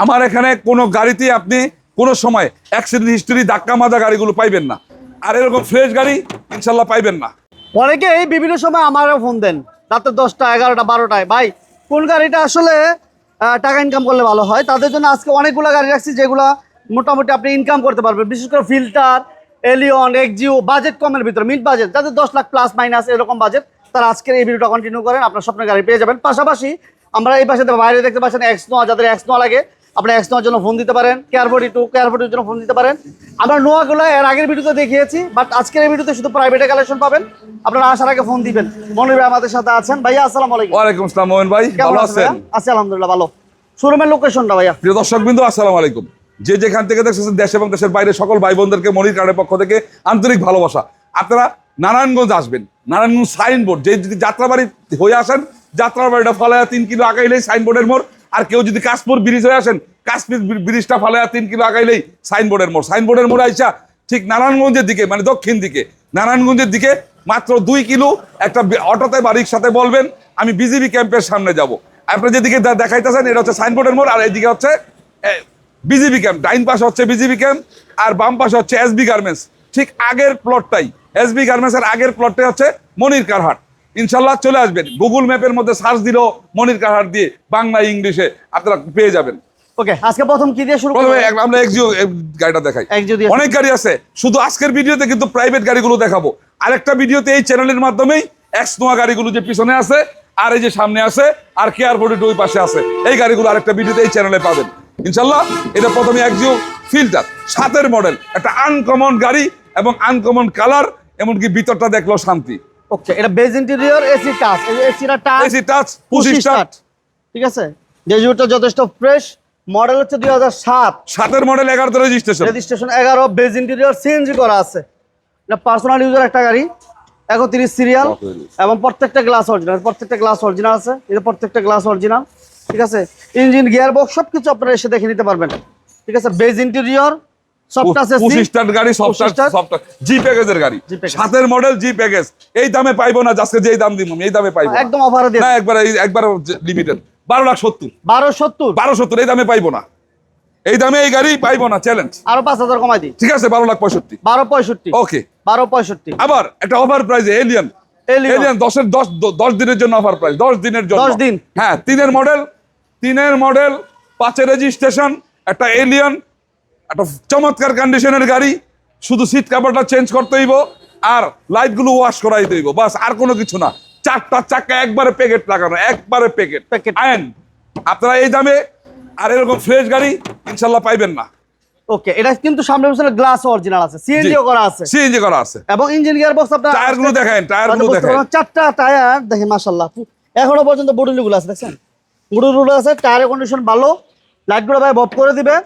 আমার এখানে কোনো গাড়িতে আপনি কোনো সময় অ্যাক্সিডেন্ট হিস্টরি ধাক্কা মাজা গাড়িগুলো পাইবেন না, আর এরকম ফ্রেশ গাড়ি ইনশাল্লাহ পাইবেন না। অনেকেই বিভিন্ন সময় আমারও ফোন দেন রাতে 10টা 11টা 12টায়, ভাই কোন গাড়িটা আসলে টাকা ইনকাম করলে ভালো হয়। তাদের জন্য আজকে অনেকগুলো গাড়ি রাখছি যেগুলো মোটামুটি আপনি ইনকাম করতে পারবেন, বিশেষ করে ফিল্টার, এলিয়ন, এক্সিও, বাজেট কমের ভিতরে, মিড বাজেট, যাদের 10 লাখ প্লাস মাইনাস এরকম বাজেট, তারা আজকের এই ভিডিওটা কন্টিনিউ করেন, আপনার স্বপ্নের গাড়ি পেয়ে যাবেন। পাশাপাশি আমরা এই পাশে বাইরে দেখতে পাচ্ছেন এক্স নোয়া, যাদের এক্স নোয়া লাগে আপনি এক্স নোয়ার জন্য ফোন দিতে পারেন, কেয়ার 42 জন্য ফোন দিতে পারেন। আমরা নোয়াগুলো এর আগের ভিডিওতে দেখিয়েছি, বাট আজকের এই ভিডিওতে শুধু প্রাইভেটে কালেকশন পাবেন। আপনারা আসার আগে ফোন দিবেন। মনির ভাই আমাদের সাথে আছেন। ভাইয়া আসসালামু আলাইকুম। ওয়ালাইকুম আসসালাম মোহন ভাই, ভালো আছেন? আছি আলহামদুলিল্লাহ ভালো। শোরুমের লোকেশনটা ভাইয়া। প্রিয় দর্শকবৃন্দ আসসালামু আলাইকুম। যে যেখান থেকে দেখছেন দেশ এবং দেশের বাইরে সকল ভাই বোনদেরকে মনির কার্ডের পক্ষ থেকে আন্তরিক ভালোবাসা। আপনারা নারায়ণগঞ্জ আসবেন, নারায়ণগঞ্জ সাইনবোর্ড, যে যদি যাত্রাবাড়ি হয়ে আসেন, যাত্রাবাড়িটা ফালায়া 3 কিলো আগাইলেই সাইনবোর্ডের মোড়। আর কেউ যদি কাশপুর ব্রিজ হয়ে আসেন, কাশপুর ব্রিজটা ফালায়া 3 কিলো আগাইলেই সাইনবোর্ডের মোড়। সাইনবোর্ডের মোড়ে আইসা ঠিক নারায়ণগঞ্জের দিকে, মানে দক্ষিণ দিকে, নারায়ণগঞ্জের দিকে মাত্র 2 কিলো একটা অটোতে বাড়ির সাথে বলবেন আমি বিজিবি ক্যাম্পের সামনে যাব। আপনারা যেদিকে দেখাইতেছেন এটা হচ্ছে সাইনবোর্ডের মোড়, আর এইদিকে হচ্ছে বিজিবি ক্যাম্প। ডাইন পাশে হচ্ছে বিজিবি ক্যাম্প, আর বাম পাশে হচ্ছে এসবি গার্মেন্টস। ঠিক আগের প্লটটাই, এসবি গার্মেন্টসের আগের প্লটটাই হচ্ছে মনির কারহাট। ইনশাল্লাহ চলে আসবেন, গুগল ম্যাপের মধ্যে সার্চ দিলেও মনির কারহাট দিয়ে বাংলা ইংলিশে আপনারা পেয়ে যাবেন। ওকে, আজকে প্রথম কি দিয়ে শুরু করব? আমরা এক্সিও গাড়িটা দেখাই। অনেক গাড়ি আছে, শুধু আজকের ভিডিওতে কিন্তু প্রাইভেট গাড়িগুলো দেখাবো। আরেকটা ভিডিওতে এই চ্যানেলের মাধ্যমেই এক্স নোয়া গাড়িগুলো যে পিছনে আছে, আর এই যে সামনে আছে, আর কেয়ার 42 ওই পাশে আছে, এই গাড়িগুলো আরেকটা ভিডিওতে এই চ্যানেলে পাবেন ইনশাল্লাহ। এটা প্রথমে এক্সিও ফিল্টার 7-এর মডেল, একটা আনকমন গাড়ি এবং আনকমন কালার, এমনকি ভিতরটা দেখলো শান্তি। ওকে, এটা beige interior, AC touch, AC touch, push start, ঠিক আছে। ডেজিউটা যথেষ্ট ফ্রেশ, মডেল হচ্ছে 2007, 7-এর মডেল, 11তে রেজিস্ট্রেশন 11, বেজ ইন্টেরিয়র, সিএনজি করা আছে। এটা পার্সোনাল ইউজার একটা গাড়ি, 31 সিরিয়াল, এবং প্রত্যেকটা গ্লাস অরিজিনাল, প্রত্যেকটা গ্লাস অরিজিনাল আছে, এটা প্রত্যেকটা গ্লাস অরিজিনাল, ঠিক আছে। ইঞ্জিন, গিয়ার বক্স সবকিছু আপনারা এসে দেখে নিতে পারবেন, ঠিক আছে। বেজ ইন্টেরিয়র, সফট আছে, পুশ স্টার্ট গাড়ি, সফট জি প্যাকেজের গাড়ি, 7-এর মডেল জি প্যাকেজ। এই দামে পাইবো না, আজকে যেই দাম দিব এই দামে পাইবো একদম অফারে দেন না, একবার লিমিটেড 12,70,000, 12,70,000 এই দামে পাইবো না, এই দামে এই গাড়ি পাইবো না, চ্যালেঞ্জ। আরো 5,000 কমাই দিই, ঠিক আছে, 12,65,000, 12,65,000, ওকে 12,65,000। আবার একটা অফার প্রাইসে এলিয়ন 10 দিনের জন্য অফার প্রাইস, 10 দিনের জন্য, 10 দিন। হ্যাঁ, 3-এর মডেল 5-এর রেজিস্ট্রেশন, একটা এলিয়ন, একটা চমৎকার কন্ডিশনের গাড়ি। শুধু সিট কভারটা চেঞ্জ করতে হইব, আর লাইটগুলো ওয়াশ করাই হইব, বাস, আর কোনো কিছু না। 4টা চাকা একবারে প্যাকেট লাগানো, একবারে প্যাকেট আইন। আপনারা এই দামে আর এরকম ফ্রেশ গাড়ি ইনশাল্লাহ পাইবেন না। ওকে, এটা কিন্তু সামনে পিছনে গ্লাস অরিজিনাল আছে, সিএনজি করা আছে, এবং ইঞ্জিন গিয়ার বক্স আপনারা টায়ারগুলো দেখেন, টায়ারগুলো দেখেন, 4টা টায়ার দেখেন মাশাআল্লাহ, এখনো পর্যন্ত বুডুলিগুলো আছে, দেখছেন বুডুলিগুলো আছে, টায়ারের কন্ডিশন ভালো, লাইটগুলো ভাই বব করে দিবে,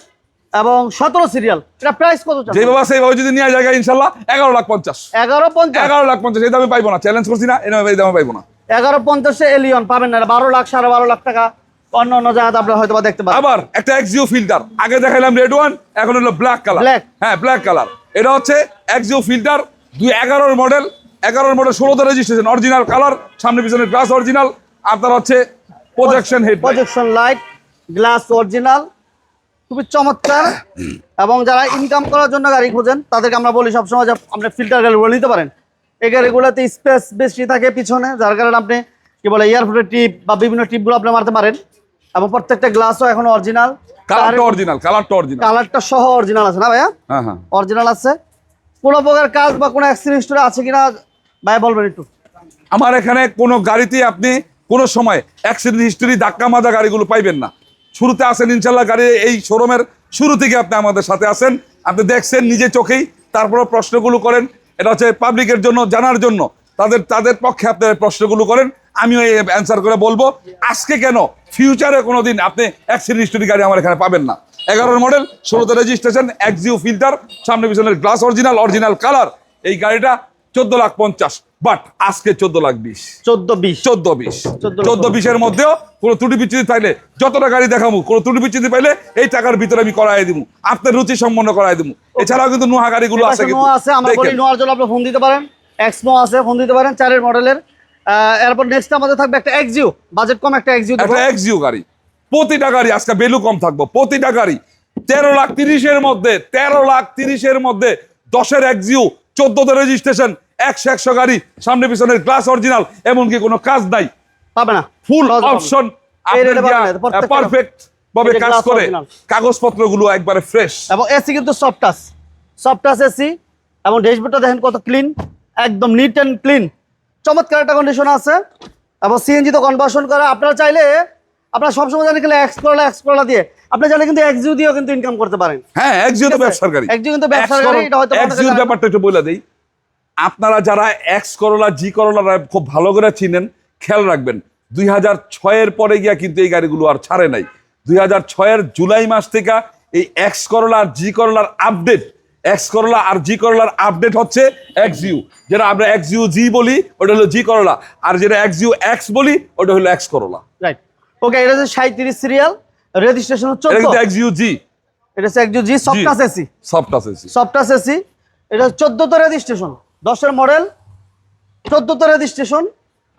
এবং 17 সিরিয়াল। এটা প্রাইস কত চান? যেভাবে সেইভাবে যদি নিয়ে যায় ইনশাল্লাহ 11,50,000, 11,50,000, এই দামে পাইবো না, চ্যালেঞ্জ করছি না, এই দামে পাইবো না। 11,50,000 এলিয়ন পাবেন না, 12 লাখ 12.5 লাখ টাকা অন্য অন্য জায়গাতে আপনারা হয়তো দেখতে পাবেন। আবার একটা এক্সিও ফিল্টার, আগে দেখাইলাম রেড ওয়ান, এখন হলো ব্ল্যাক কালার, হ্যাঁ ব্ল্যাক কালার। এটা হচ্ছে এক্সিও ফিল্টার 11-এর মডেল, 16তে রেজিস্ট্রেশন, অরিজিনাল কালার, সামনে পিছনে গ্লাস অরিজিনাল। আপনার হচ্ছে projection head, projection light, glass original, খুবই চমৎকার। এবং যারা ইনকাম করার জন্য গাড়ি খোঁজেন তাদেরকে আমরা বলি সবসময় যে আপনি ফিল্টার গাড়িগুলো নিতে পারেন। এই গাড়িগুলোতে স্পেস বেশি থাকে পিছনে, যার কারণে আপনি কি বলে এয়ারফোর্টের টিপ বা বিভিন্ন টিপগুলো আপনি মারতে পারেন। এবং প্রত্যেকটা গ্লাসও এখন অরিজিনাল, কালারটা সহ অরিজিনাল আছে না ভাইয়া? হ্যাঁ হ্যাঁ, অরিজিনাল আছে। কোনো প্রকার কাজ বা কোনো অ্যাক্সিডেন্ট হিস্টরি আছে কিনা ভাই বলবেন একটু। আমার এখানে কোনো গাড়িতে আপনি কোনো সময় অ্যাক্সিডেন্ট হিস্টরি ধাক্কা মাজা গাড়িগুলো পাইবেন না। শুরুতে আসেন ইনশাল্লাহ, গাড়ি এই শোরুমের শুরু থেকে আপনি আমাদের সাথে আসেন, আপনি দেখছেন নিজে চোখেই, তারপরে প্রশ্নগুলো করেন। এটা হচ্ছে পাবলিকের জন্য, জানার জন্য, তাদের পক্ষে আপনার প্রশ্নগুলো করেন, আমিও এই অ্যান্সার করে বলবো। আজকে কেন, ফিউচারে কোনোদিন আপনি অ্যাক্সিডেন্ট হিস্টরি গাড়ি আমার এখানে পাবেন না। 11-এর মডেল, 16তে রেজিস্ট্রেশন, এক্সিও ফিল্টার, সামনে পিছনের গ্লাস অরিজিনাল কালার। এই গাড়িটা 14,50,000, বাট আজকে 14,20,000, 14,20,000 মধ্যেও কোনো ত্রুটি বিচ্যুতি পাইলে, যতটা গাড়ি দেখাবো, কোনো ত্রুটি বিচ্যুতি পাইলে এই টাকার ভিতরে আমি করাই দিব, আপনার রুচি সম্পন্ন করাই দিব। এছাড়াও কিন্তু নোহা গাড়িগুলো আছে, আমরা বলি নোয়ার জন্য আপনি ফোন দিতে পারেন, এক্সমো আছে, ফোন দিতে পারেন 4-এর মডেলের। এরপর নেক্সট আমাদের থাকবে একটা এক্সিও, বাজেট কম একটা এক্সিও গাড়ি, প্রতিটা গাড়ি আজকে ভ্যালু কম থাকবো, প্রতিটা গাড়ি 13,30,000 মধ্যে, 13,30,000 মধ্যে 10-এর এক্সিউ, 14তে রেজিস্ট্রেশন, 100 গাড়ি, সামনে পিছনের গ্লাস অরিজিনাল, এমনকি কোনো কাজ নাই, পাবে না ফুল অপশন, পারফেক্ট ভাবে কাজ করে, কাগজপত্রগুলো একবারে ফ্রেশ। এবং এসি কিন্তু সফট টাচ এসি, এবং ড্যাশবোর্ডটা দেখেন কত ক্লিন, একদম নিট অ্যান্ড ক্লিন, চমৎকার একটা কন্ডিশন আছে। এবং সিএনজি তো কনভার্সন করা, আপনারা চাইলে আপনারা সবসময় জানেন গেলে এক্স করলা দিয়ে, আপনি জানেন কিন্তু এক্সিউ দিয়েও কিন্তু ইনকাম করতে পারেন। হ্যাঁ, এক্সিউ তো ব্যবসার গাড়ি, এক্সিউ কিন্তু ব্যবসার গাড়ি, এটা হয়তো এক্সিউ ব্যাপারটা একটু বলে দেই। আপনারা যারা এক্স করলা, জি করলা খুব ভালো করে চিনেন, খেয়াল রাখবেন 2006-এর পরে গিয়া কিন্তু এই গাড়িগুলো আর ছাড়ে নাই। 2006-এর জুলাই মাস থেকে এই এক্স করলা আর জি করলার আপডেট, এক্স করলা আর জি করলার আপডেট হচ্ছে এক্সইউ, যেটা আমরা এক্সইউ জি বলি ওটা হলো জি করলা, আর যেটা এক্সইউ এক্স বলি ওটা হলো এক্স করলা। রাইট, ওকে। এটা হচ্ছে 37 সিরিয়াল, রেজিস্ট্রেশন হচ্ছে 14, এটা এক্সইউ জি, এটা হচ্ছে Axio G soft touch AC, soft touch AC. এটা 14তে রেজিস্ট্রেশন, 10-এর মডেল, 14তে রেজিস্ট্রেশন,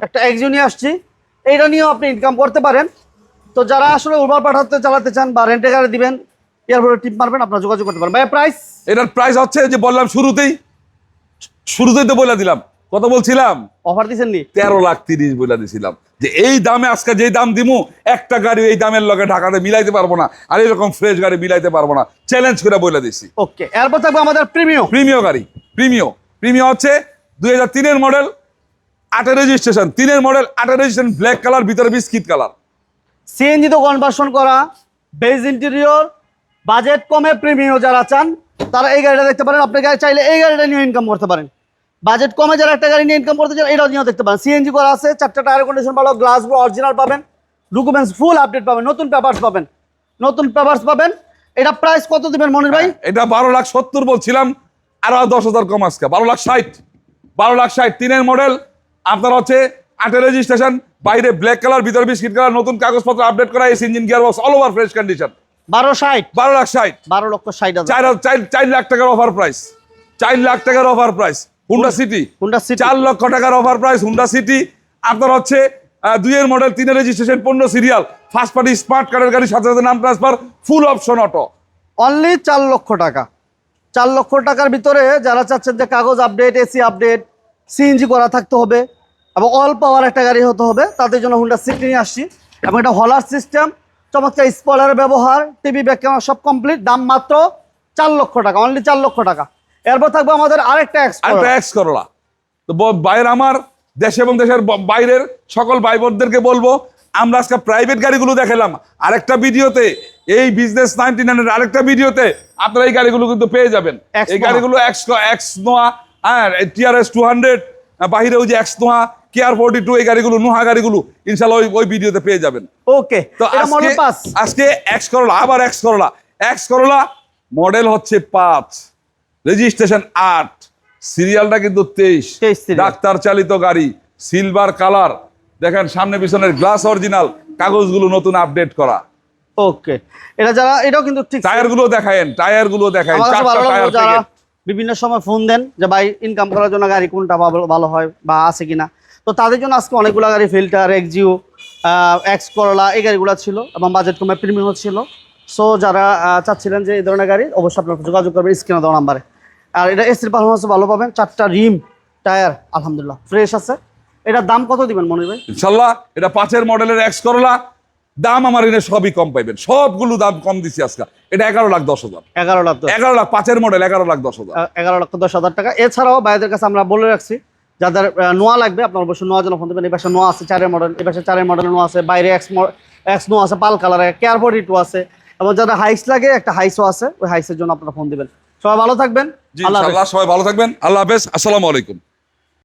একটা এক্সইউ নিয়ে আসছি, এইটা নিয়েও আপনি ইনকাম করতে পারেন। তো যারা আসলে উবার পাঠাতে চালাতে চান বা রেন্টে গাড়ি দিবেন, এয়ারপোর্টে টিপ মারবেন, আপনারা যোগাযোগ করতে পারেন। ভাই প্রাইস, এটার প্রাইস হচ্ছে যে বললাম শুরুতেই তো বলে দিলাম, কত বলছিলাম, অফার দিচ্ছেন নি 13,30,000 বলে দিছিলাম, যে এই দামে আজকে যে দাম দিমু, একটা গাড়ি এই দামের লগে ঢাকাতে মিলাইতে পারবো না, আর এরকম ফ্রেশ গাড়ি মিলাইতে পারবো না, চ্যালেঞ্জ করে বলে দিছি। ওকে, এরপর থাকবে আমাদের প্রিমিয় গাড়ি। প্রিমিয় হচ্ছে 2003-এর মডেল, 8-এর রেজিস্ট্রেশন, 3-এর মডেল, 8-এর রেজিস্ট্রেশন, ব্ল্যাক কালার, ভিতরে বিস্কিট কালার, সিএনজি তো কনভার্সন করা, বেজ ইন্টেরিয়র, বাজেট কমে প্রিমিয়াম যারা চান তারা এই গাড়িটা দেখতে পারেন। আপনি গাড়ি চাইলে এই গাড়িটা নিয়ে ইনকাম করতে পারেন। বাজেট কমে যারা একটা গাড়ি নিয়ে ইনকাম করতে চান, এটাও নিয়েও দেখতে পারেন। সিএনজি করা আছে, 4টা টায়ার কন্ডিশন ভালো, গ্লাসগুলো অরিজিনাল পাবেন, ডকুমেন্টস ফুল আপডেট পাবেন, নতুন পেপারস পাবেন। এটা প্রাইস কত দিবেন মনির ভাই? এটা 12,70,000 বলছিলাম, আরো 10,000 কম আজকে, 12,60,000। 3-এর মডেল, আপনার হচ্ছে 8-এর রেজিস্ট্রেশন, বাইরে ব্ল্যাক কালার, ভিতরে বিস্কিট কালার, নতুন কাগজপত্র আপডেট করা, AC, engine, gear box, all over fresh condition. 12,60,000, 12,60,000, 4 lakh টাকার অফার প্রাইস, 4 লাখ টাকার অফার প্রাইস। হুন্ডা সিটি 4 লক্ষ টাকার অফার প্রাইস। হুন্ডা সিটি আপনার হচ্ছে 2-এর মডেল, 3-এর registration, 15 serial, first party smart কার্ডের গাড়ি, সাথে সাথে নাম transfer, full option auto, only 4 lakh টাকা। 4 লক্ষ টাকার ভিতরে যারা চাচ্ছেন যে কাগজ আপডেট, এসি আপডেট, সিএনজি করা থাকতে হবে এবং অল পাওয়ার একটা গাড়ি হতে হবে, তাদের জন্য হুন্ডা সিটি নিয়ে আসছি। এবং এটা হলার সিস্টেম, চমৎকার স্পয়লারের ব্যবহার, টিভি ব্যাক ক্যামেরা সব কমপ্লিট, দাম মাত্র 4 লক্ষ টাকা, অনলি 4 লক্ষ টাকা। এরপর থাকবে আমাদের আরেকটা এক্স করলা। তো বাইরে আমার দেশে এবং দেশের বাইরের সকল ভাই বোনদেরকে বলবো, আমরা আজকে প্রাইভেট গাড়িগুলো দেখালাম, আরেকটা ভিডিওতে এই বিজনেস 99-এর আরেকটা ভিডিওতে আপনারা এই গাড়িগুলো কিন্তু পেয়ে যাবেন। এই গাড়িগুলো এক্স নোয়া, টিআরএস 200, বাহিরে ওই যে এক্স নোয়া, কেয়ার 42, এই গাড়িগুলো নোহা গাড়িগুলো ইনশাল্লাহ ওই ভিডিওতে পেয়ে যাবেন। ওকে, তো আজকে এক্স করলা, আবার এক্স করলা মডেল হচ্ছে 5, রেজিস্ট্রেশন 8, সিরিয়ালটা কিন্তু 23, ডাক্তার চালিত গাড়ি, সিলভার কালার, দেখেন সামনে পিছনের গ্লাস অরিজিনাল, কাগজগুলো নতুন আপডেট করা। ওকে, এটাও কিন্তু ঠিক। টায়ারগুলো দেখায়েন, যারা বিভিন্ন সময় ফোন দেন যে ভাই ইনকাম করার জন্য গাড়ি কোনটা ভালো হয় বা আছে কিনা, তো তাদের জন্য আজকে অনেকগুলো গাড়ি, ফিল্টার, এক্সিউ, এক্স করলা, এই গাড়িগুলো ছিল এবং বাজেট কমে প্রিমিয়াম ছিল। সো যারা চাচ্ছিলেন যে এই ধরনের গাড়ি, অবশ্যই আপনারা যোগাযোগ করবেন স্ক্রিনে দেওয়া নাম্বারে। আর এটা এসির পারফরমেন্স ভালো পাবেন, 4টা রিম টায়ার আলহামদুলিল্লাহ ফ্রেশ আছে। এটার দাম কত দিবেন মনির ভাই? ইনশাল্লাহ এটা 5-এর মডেলের এক্স করলা, দাম আমার এনে সবই কম পাইবেন, সবগুলো দাম কম দিছি আজকে। এটা 11,10,000, 11 লাখ 5-এর মডেল, 11,10,000, 11,10,000 টাকা। এছাড়াও ভাইদের কাছে আমরা বলে রাখছি, যাদের নোয়া লাগবে আপনার অবশ্যই নোয়া জন্য ফোন দেবেন। এই পাশে নোয়া আছে 4-এর মডেল, এই পাশে 4-এর মডেল নোয়া আছে, বাইরে এক্স নোয়া আছে পাল কালারে, কেয়ার 42 আছে, এবং যাদের হাইস লাগে একটা হাইসও আছে, ওই হাইসের জন্য আপনারা ফোন দিবেন। সবাই ভালো থাকবেন, সবাই ভালো থাকবেন, আল্লাহ হাফেজ, আসসালামু আলাইকুম।